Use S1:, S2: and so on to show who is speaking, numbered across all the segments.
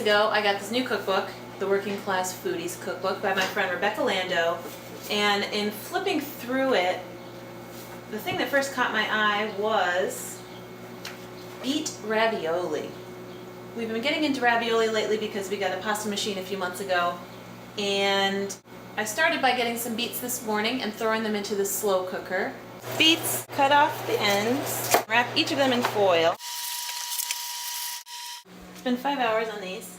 S1: ago, I got this new cookbook, the Working Class Foodies Cookbook by my friend Rebecca Lando, and in flipping through it, the thing that first caught my eye was beet ravioli. We've been getting into ravioli lately because we got a pasta machine a few months ago, and I started by getting some beets this morning and throwing them into the slow cooker. Beets, cut off the ends, wrap each of them in foil. It's been 5 hours on these.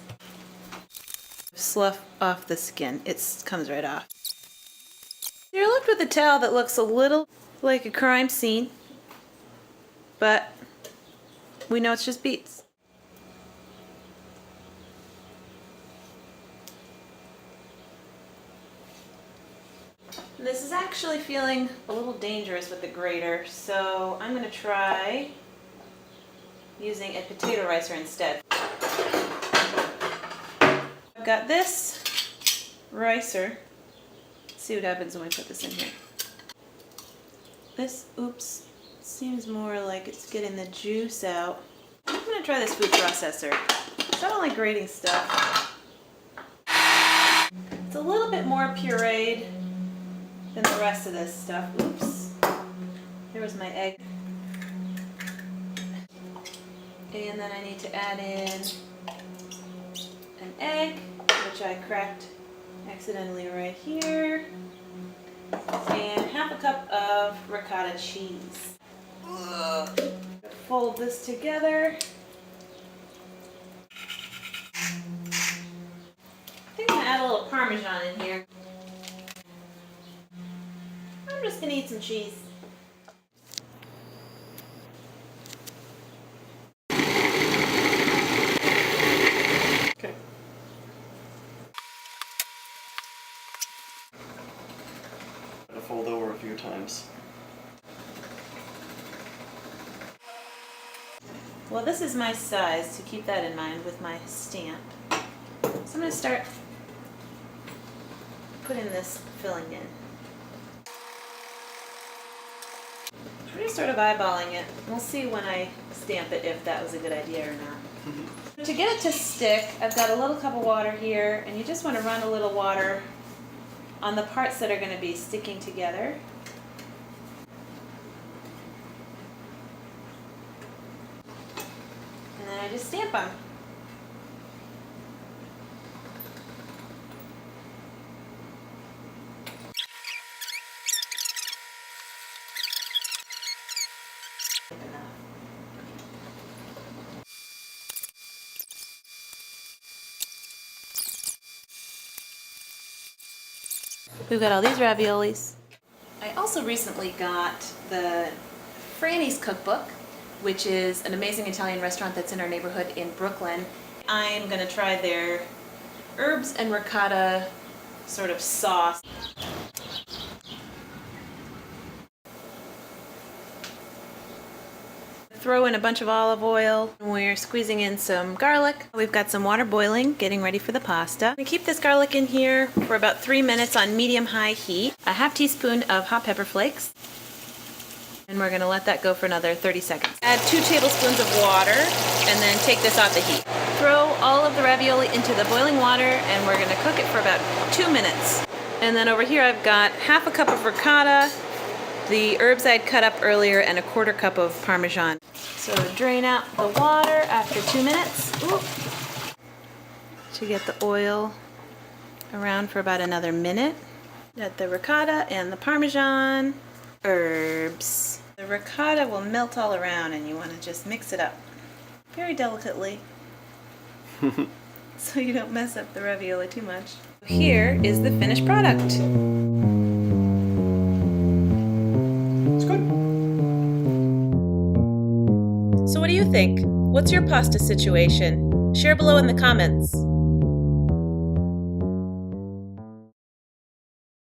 S1: Slough off the skin. It comes right off. You're left with a towel that looks a little like a crime scene, but we know it's just beets. This is actually feeling a little dangerous with the grater, so I'm going to try using a potato ricer instead. I've got this ricer. Let's see what happens when we put this in here. This, oops, seems more like it's getting the juice out. I'm going to try this food processor. I don't like grating stuff. It's a little bit more pureed than the rest of this stuff. Oops. There was my egg. And then I need to add in an egg, which I cracked accidentally right here, and half a cup of ricotta cheese. Fold this together. I think I'm going to add a little Parmesan in here. I'm just going to eat some cheese.
S2: Okay. Gotta fold over a few times.
S1: Well, this is my size, to keep that in mind with my stamp. So I'm going to start putting this filling in. I'm just sort of eyeballing it. We'll see when I stamp it if that was a good idea or not. To get it to stick, I've got a little cup of water here, and you just want to run a little water on the parts that are going to be sticking together. And then I just stamp them. We've got all these raviolis. I also recently got the Franny's Cookbook, which is an amazing Italian restaurant that's in our neighborhood in Brooklyn. I'm going to try their herbs and ricotta sort of sauce. Throw in a bunch of olive oil. We're squeezing in some garlic. We've got some water boiling, getting ready for the pasta. We keep this garlic in here for about 3 minutes on medium-high heat. A half teaspoon of hot pepper flakes. And we're going to let that go for another 30 seconds. Add 2 tablespoons of water and then take this off the heat. Throw all of the ravioli into the boiling water and we're going to cook it for about 2 minutes. And then over here I've got half a cup of ricotta, the herbs I'd cut up earlier, and a 1/4 cup of Parmesan. So drain out the water after 2 minutes. Ooh. To get the oil around for about another minute. Add the ricotta and the Parmesan, herbs. The ricotta will melt all around and you want to just mix it up very delicately so you don't mess up the ravioli too much. Here is the finished product. So what do you think? What's your pasta situation? Share below in the comments.